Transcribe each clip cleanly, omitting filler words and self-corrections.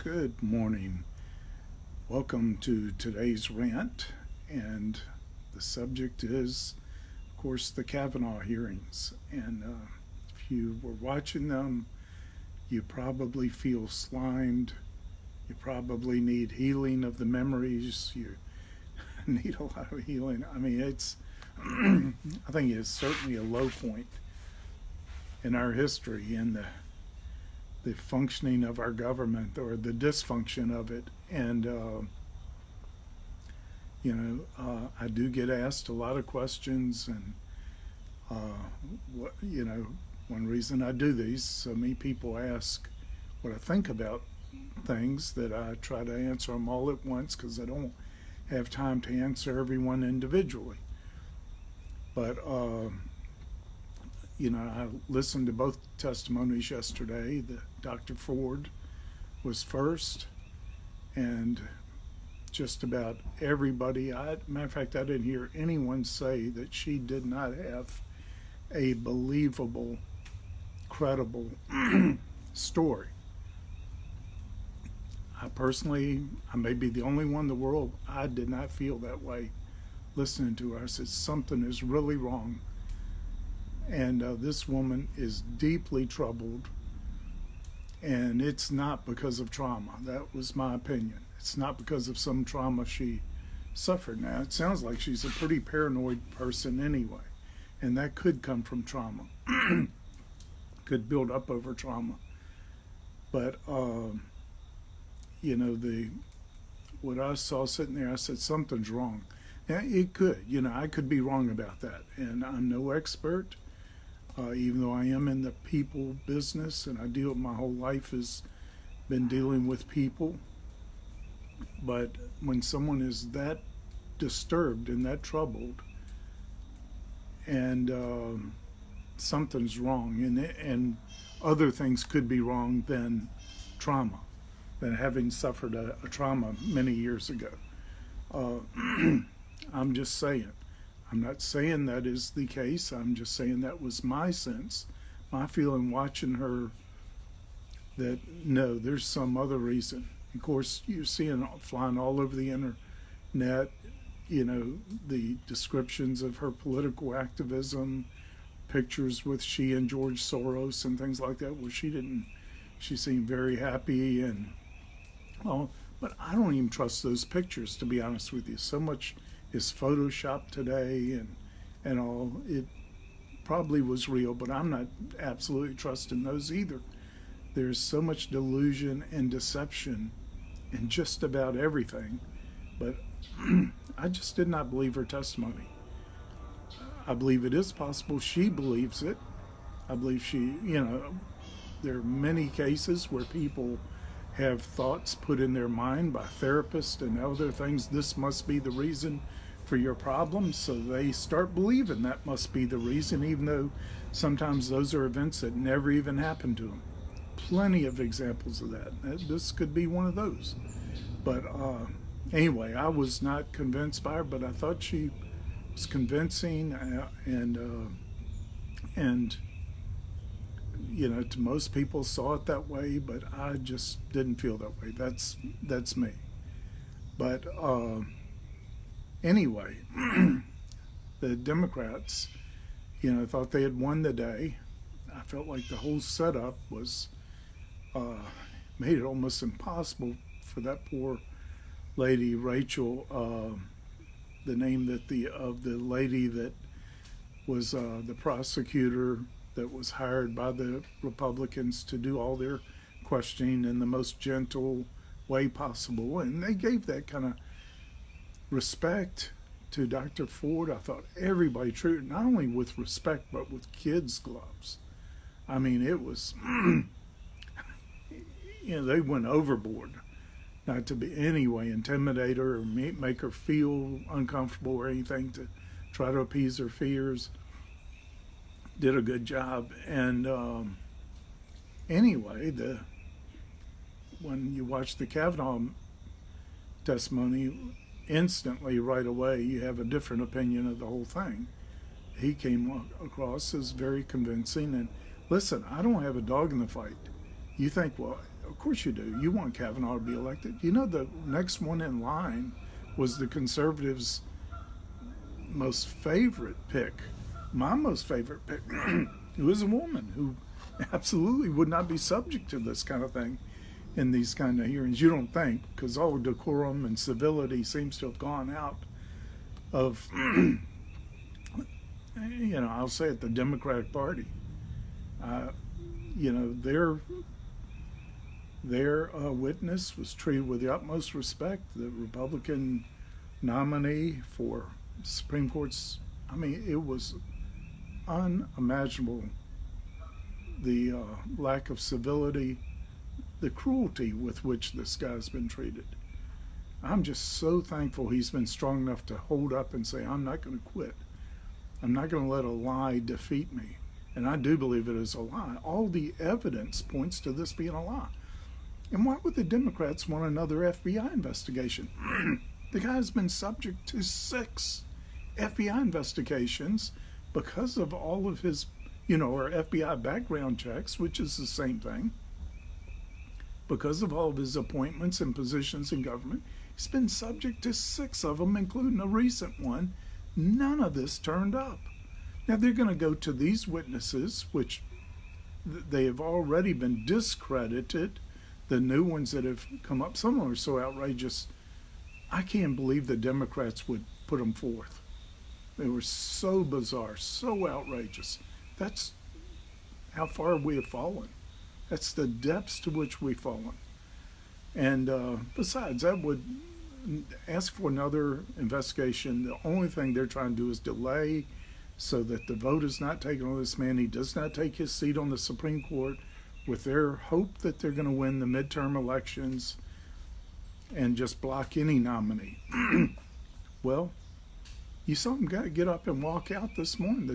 Good morning. Welcome to today's rant, and the subject is, of course, the Kavanaugh hearings. And if you were watching them, you probably feel slimed. You probably need healing of the memories. You need a lot of healing. I mean, I think it's certainly a low point in our history in the functioning of our government or the dysfunction of it. And, I do get asked a lot of questions. And, one reason I do these, so many people ask what I think about things, that I try to answer them all at once because I don't have time to answer everyone individually. But, I listened to both testimonies yesterday. Dr. Ford was first, and just about everybody, matter of fact, I didn't hear anyone say that she did not have a believable, credible story. I may be the only one in the world, I did not feel that way listening to her. I said, something is really wrong. And this woman is deeply troubled, and it's not because of trauma. That was my opinion. It's not because of some trauma she suffered. Now, it sounds like she's a pretty paranoid person anyway, and that could come from trauma, could build up over trauma. But, what I saw sitting there, I said, something's wrong. Now, it could, I could be wrong about that, and I'm no expert. Even though I am in the people business, and my whole life has been dealing with people. But when someone is that disturbed and that troubled, and something's wrong, and other things could be wrong than trauma, than having suffered a trauma many years ago. I'm just saying. I'm not saying that is the case. I'm just saying that was my sense, my feeling watching her, that no, there's some other reason. Of course, you're seeing flying all over the internet, the descriptions of her political activism, pictures with she and George Soros and things like that, where she seemed very happy. And, but I don't even trust those pictures, to be honest with you. So much is photoshopped today, and all. It probably was real, but I'm not absolutely trusting those either. There's so much delusion and deception in just about everything. But I just did not believe her testimony. I believe it is possible she believes it. I believe there are many cases where people have thoughts put in their mind by therapists and other things. This must be the reason for your problem, so they start believing that must be the reason, even though sometimes those are events that never even happened to them. Plenty of examples of that. This could be one of those. But anyway, I was not convinced by her, but I thought she was convincing, and to most people saw it that way, but I just didn't feel that way. That's me. But anyway, the Democrats, thought they had won the day. I felt like the whole setup was made it almost impossible for that poor lady, Rachel, the name of the lady that was the prosecutor that was hired by the Republicans to do all their questioning in the most gentle way possible. And they gave that kind of respect to Dr. Ford. I thought everybody treated not only with respect, but with kids' gloves. I mean, it was, they went overboard. Not to be anyway intimidate her or make her feel uncomfortable or anything, to try to appease her fears. Did a good job. And anyway, when you watch the Kavanaugh testimony, instantly right away you have a different opinion of the whole thing. He came across as very convincing. And listen, I don't have a dog in the fight. You think, well, Of course you do. You want Kavanaugh to be elected. You know, the next one in line was the conservatives' most favorite pick, my most favorite pick, who is a woman who absolutely would not be subject to this kind of thing in these kind of hearings. You don't think, because all decorum and civility seems to have gone out of, I'll say it, the Democratic Party. Their witness was treated with the utmost respect. The Republican nominee for Supreme Court's, it was unimaginable, the lack of civility, the cruelty with which this guy's been treated. I'm just so thankful he's been strong enough to hold up and say, I'm not going to quit. I'm not going to let a lie defeat me. And I do believe it is a lie. All the evidence points to this being a lie. And why would the Democrats want another FBI investigation? The guy's been subject to 6 FBI investigations because of all of his, or FBI background checks, which is the same thing. Because of all of his appointments and positions in government, he's been subject to 6 of them, including a recent one. None of this turned up. Now they're going to go to these witnesses, which they have already been discredited. The new ones that have come up, some of them are so outrageous. I can't believe the Democrats would put them forth. They were so bizarre, so outrageous. That's how far we have fallen. That's the depths to which we've fallen. And besides, that would ask for another investigation. The only thing they're trying to do is delay so that the vote is not taken on this man. He does not take his seat on the Supreme Court with their hope that they're going to win the midterm elections and just block any nominee. Well, you saw him get up and walk out this morning.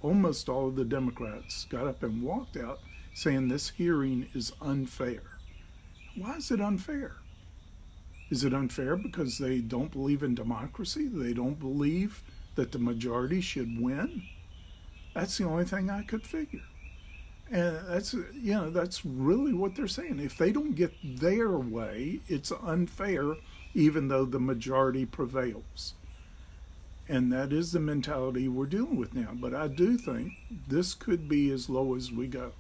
Almost all of the Democrats got up and walked out saying this hearing is unfair. Why is it unfair? Is it unfair because they don't believe in democracy? They don't believe that the majority should win? That's the only thing I could figure. And that's really what they're saying. If they don't get their way, it's unfair, even though the majority prevails. And that is the mentality we're dealing with now. But I do think this could be as low as we go.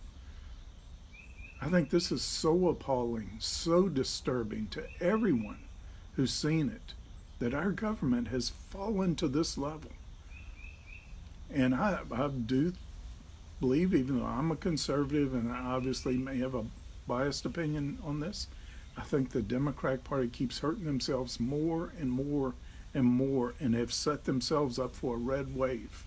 I think this is so appalling, so disturbing to everyone who's seen it, that our government has fallen to this level. And I do believe, even though I'm a conservative and I obviously may have a biased opinion on this, I think the Democratic Party keeps hurting themselves more and more and more, and have set themselves up for a red wave.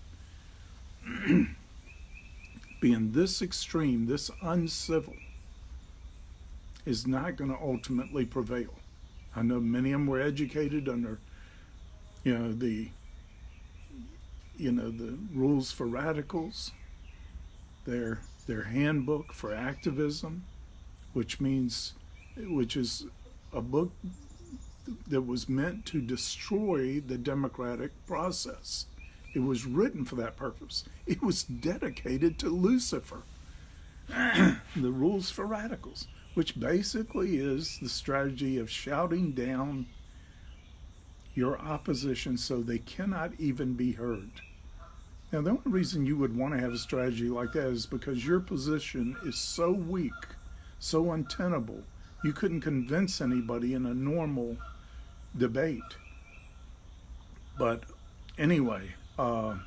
Being this extreme, this uncivil, is not going to ultimately prevail. I know many of them were educated under, the rules for radicals, their handbook for activism, which is a book that was meant to destroy the democratic process. It was written for that purpose. It was dedicated to Lucifer. The rules for radicals, which basically is the strategy of shouting down your opposition so they cannot even be heard. Now, the only reason you would want to have a strategy like that is because your position is so weak, so untenable, you couldn't convince anybody in a normal debate. But anyway, the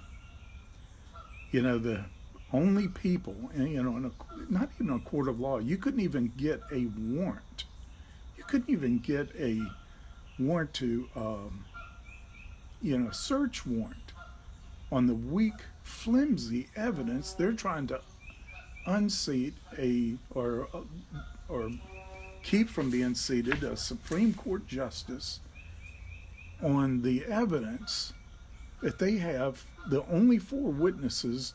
only people, not even a court of law, you couldn't even get a warrant. You couldn't even get a warrant to, search warrant on the weak, flimsy evidence. They're trying to unseat or keep from being seated a Supreme Court justice on the evidence that they have. The only 4 witnesses,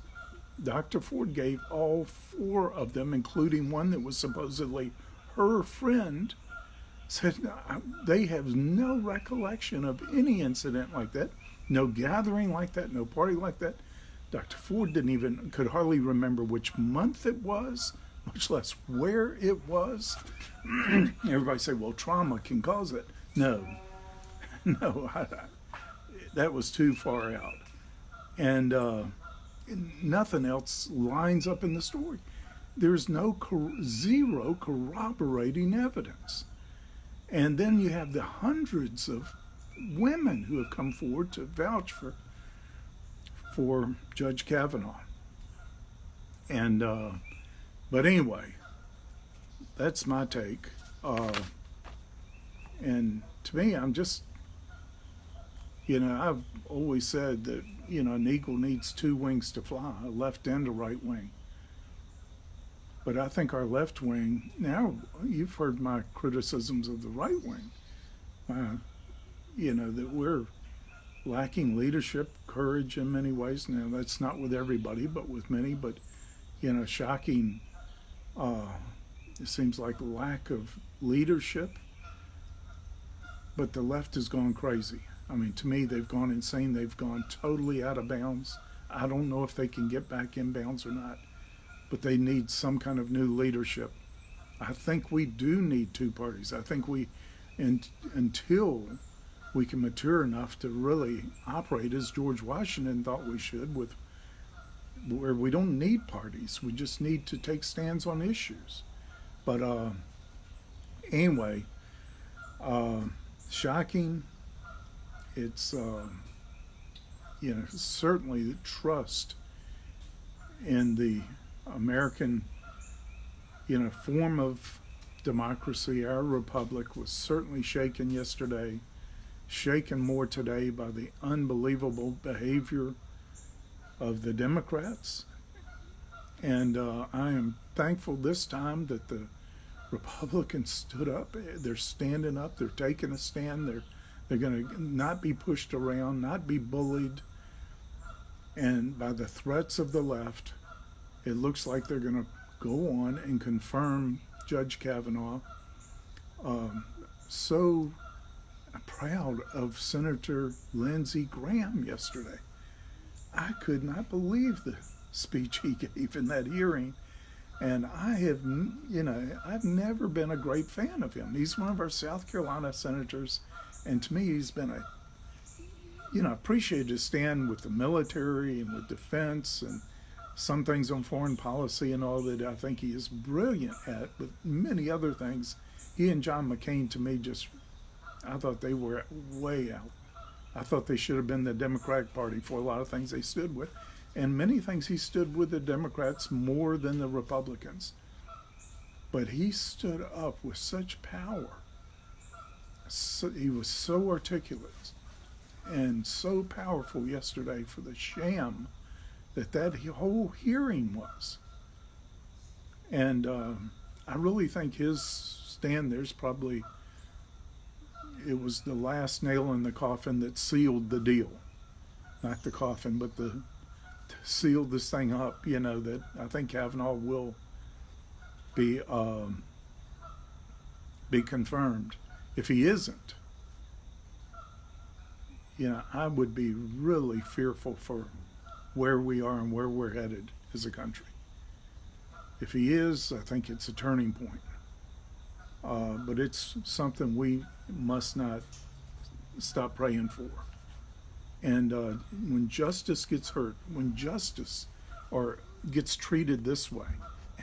Dr. Ford gave all 4 of them, including one that was supposedly her friend, said they have no recollection of any incident like that, no gathering like that, no party like that. Dr. Ford could hardly remember which month it was, much less where it was. Everybody say, well, trauma can cause it. No, no, that was too far out. And nothing else lines up in the story. There's zero corroborating evidence. And then you have the hundreds of women who have come forward to vouch for Judge Kavanaugh. And but anyway, that's my take. And to me, I'm just, I've always said that, an eagle needs two wings to fly, a left and a right wing. But I think our left wing, now you've heard my criticisms of the right wing, that we're lacking leadership, courage in many ways. Now, that's not with everybody, but with many. But, shocking, it seems like lack of leadership. But the left has gone crazy. I mean, to me, they've gone insane. They've gone totally out of bounds. I don't know if they can get back in bounds or not, but they need some kind of new leadership. I think we do need two parties. I think until we can mature enough to really operate as George Washington thought we should, where we don't need parties. We just need to take stands on issues. But anyway, shocking. It's, certainly the trust in the American, form of democracy, our republic, was certainly shaken yesterday, shaken more today by the unbelievable behavior of the Democrats. And I am thankful this time that the Republicans stood up. They're standing up. They're taking a stand. They're going to not be pushed around, not be bullied. And by the threats of the left, it looks like they're going to go on and confirm Judge Kavanaugh. So proud of Senator Lindsey Graham yesterday. I could not believe the speech he gave in that hearing. And I've never been a great fan of him. He's one of our South Carolina senators. And to me, he's been appreciated his stand with the military and with defense and some things on foreign policy and all that I think he is brilliant at, but many other things. He and John McCain, to me, I thought they were way out. I thought they should have been the Democratic Party for a lot of things they stood with. And many things he stood with the Democrats more than the Republicans. But he stood up with such power. He was so articulate and so powerful yesterday for the sham that whole hearing was. And I really think his stand there's probably, it was the last nail in the coffin that sealed the deal. Not the coffin, but to seal this thing up, that I think Kavanaugh will be confirmed. If he isn't, I would be really fearful for where we are and where we're headed as a country. If he is, I think it's a turning point. But it's something we must not stop praying for. And when justice gets hurt, when justice gets treated this way,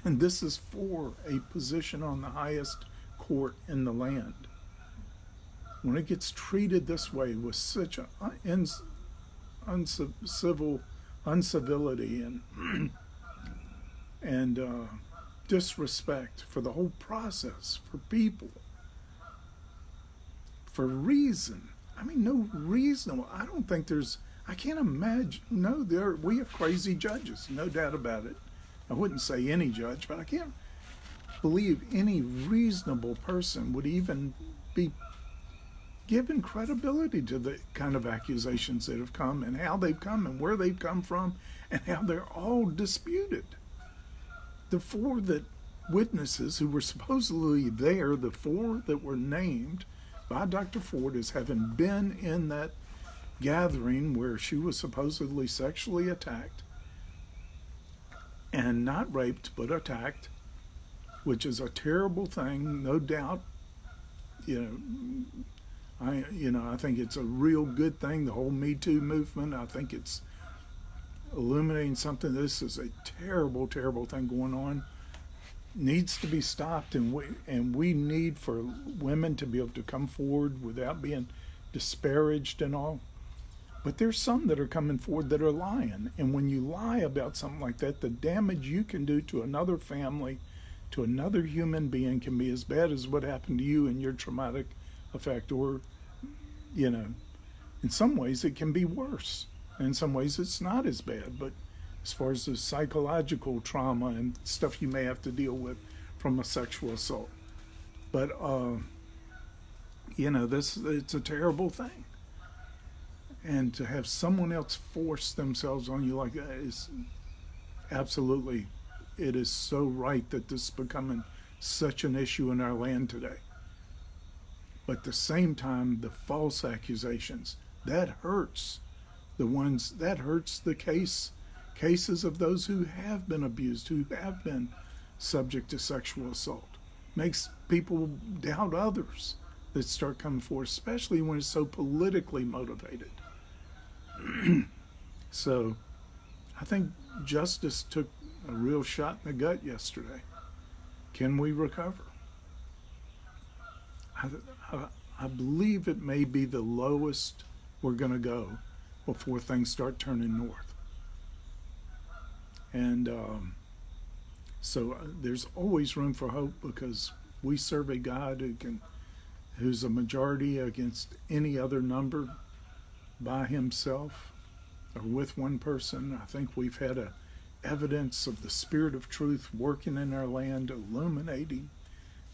and this is for a position on the highest court in the land, when it gets treated this way with such uncivility and disrespect for the whole process, for people, for reason. I mean, no reason. I don't think I can't imagine. No, we have crazy judges, no doubt about it. I wouldn't say any judge, but I can't believe any reasonable person would even be given credibility to the kind of accusations that have come and how they've come and where they've come from and how they're all disputed. The four witnesses who were supposedly there, the four that were named by Dr. Ford as having been in that gathering where she was supposedly sexually attacked, and not raped but attacked, which is a terrible thing, no doubt. You I think it's a real good thing. The whole Me Too movement. I think it's illuminating something. This is a terrible, terrible thing going on. Needs to be stopped, and we need for women to be able to come forward without being disparaged and all. But there's some that are coming forward that are lying, and when you lie about something like that, the damage you can do to another family, to another human being, can be as bad as what happened to you and your traumatic effect, or in some ways it can be worse. And in some ways it's not as bad, but as far as the psychological trauma and stuff you may have to deal with from a sexual assault. But it's a terrible thing. And to have someone else force themselves on you like that is absolutely, it is so right that this is becoming such an issue in our land today. But at the same time, the false accusations, that hurts. That hurts the cases of those who have been abused, who have been subject to sexual assault. Makes people doubt others that start coming forward, especially when it's so politically motivated. So I think justice took a real shot in the gut yesterday. Can we recover? I believe it may be the lowest we're going to go before things start turning north. And so there's always room for hope, because we serve a God who's a majority against any other number by himself or with one person. I think we've had evidence of the Spirit of truth working in our land, illuminating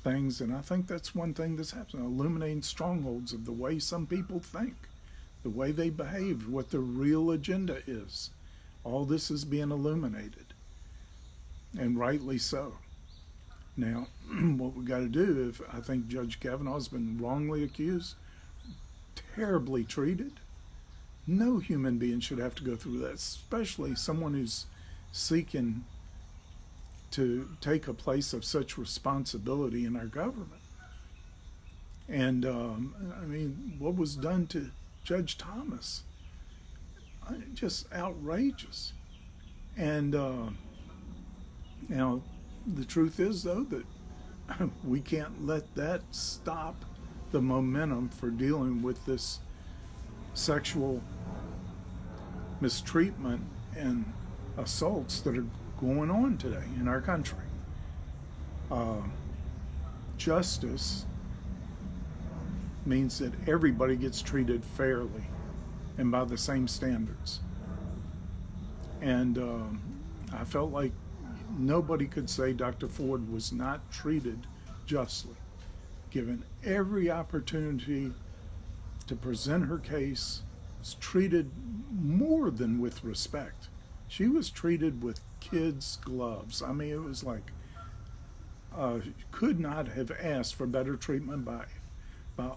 things. And I think that's one thing that's happening, illuminating strongholds of the way some people think, the way they behave, what their real agenda is. All this is being illuminated, and rightly so. Now, what we got to do, if I think Judge Kavanaugh's been wrongly accused, terribly treated. No human being should have to go through that, especially someone who's seeking to take a place of such responsibility in our government. And what was done to Judge Thomas, just outrageous. And now the truth is, though, that we can't let that stop the momentum for dealing with this sexual mistreatment and assaults that are going on today in our country. Justice means that everybody gets treated fairly and by the same standards. And I felt like nobody could say Dr. Ford was not treated justly, given every opportunity to present her case, was treated more than with respect. She was treated with kids' gloves. I mean, it was like, could not have asked for better treatment by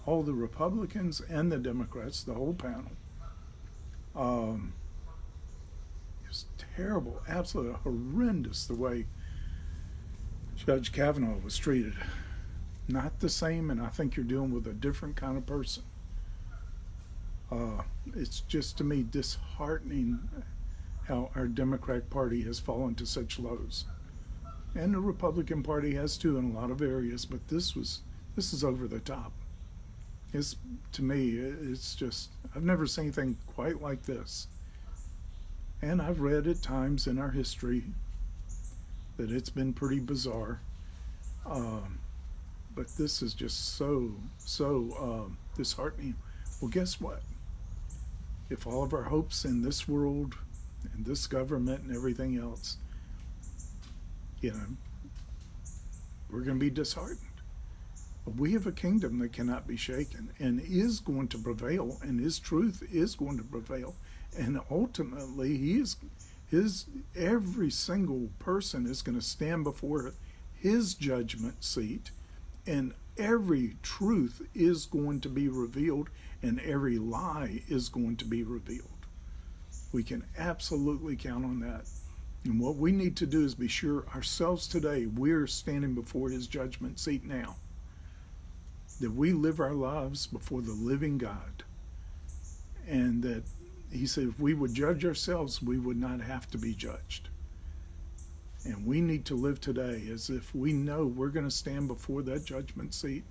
all the Republicans and the Democrats, the whole panel. It was terrible, absolutely horrendous the way Judge Kavanaugh was treated. Not the same, and I think you're dealing with a different kind of person. It's just, to me, disheartening how our Democratic Party has fallen to such lows. And the Republican Party has too in a lot of areas, but this is over the top. To me, it's just, I've never seen anything quite like this. And I've read at times in our history that it's been pretty bizarre. But this is just so disheartening. Well, guess what? If all of our hopes in this world and this government and everything else, we're going to be disheartened. But we have a kingdom that cannot be shaken and is going to prevail, and his truth is going to prevail. And ultimately, every single person is going to stand before his judgment seat, and every truth is going to be revealed, and every lie is going to be revealed. We can absolutely count on that. And what we need to do is be sure ourselves today, we're standing before his judgment seat now, that we live our lives before the living God. And that he said if we would judge ourselves, we would not have to be judged. And we need to live today as if we know we're going to stand before that judgment seat.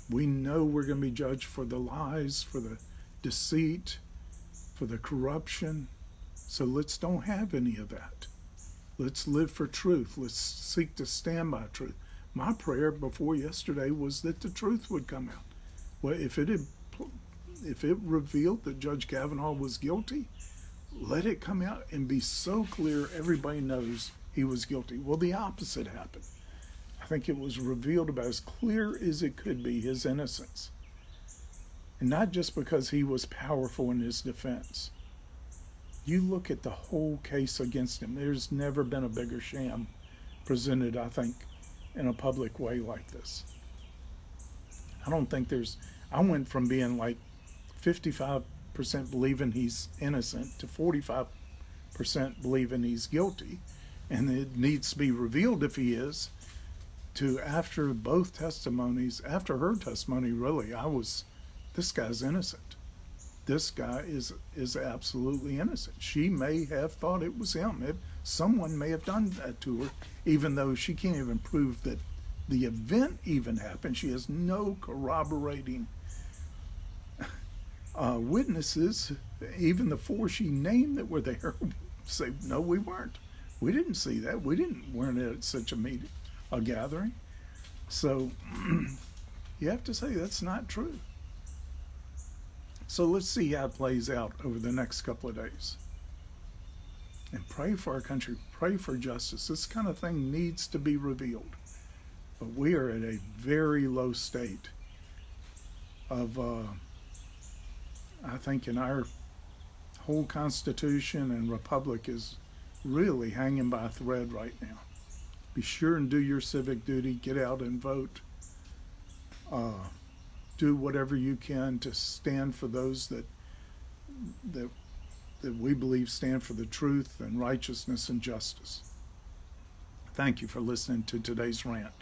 We know we're going to be judged for the lies, for the deceit, for the corruption. So let's don't have any of that. Let's live for truth. Let's seek to stand by truth. My prayer before yesterday was that the truth would come out. Well, if it revealed that Judge Kavanaugh was guilty, let it come out and be so clear everybody knows he was guilty. Well, the opposite happened. I think it was revealed about as clear as it could be, his innocence. And not just because he was powerful in his defense. You look at the whole case against him. There's never been a bigger sham presented, I think, in a public way like this. I don't think I went from being like 55% believing he's innocent to 45% believing he's guilty, and it needs to be revealed if he is, to after both testimonies, after her testimony, really, this guy's innocent. This guy is absolutely innocent. She may have thought it was him. Someone may have done that to her, even though she can't even prove that the event even happened. She has no corroborating witnesses. Even the four she named that were there say, no, we weren't. We didn't see that. Weren't at such a gathering. So you have to say that's not true. So let's see how it plays out over the next couple of days. And pray for our country. Pray for justice. This kind of thing needs to be revealed. But we are at a very low state of, I think, in our whole Constitution and Republic is really hanging by a thread right now. Be sure and do your civic duty. Get out and vote. Do whatever you can to stand for those that we believe stand for the truth and righteousness and justice. Thank you for listening to today's rant.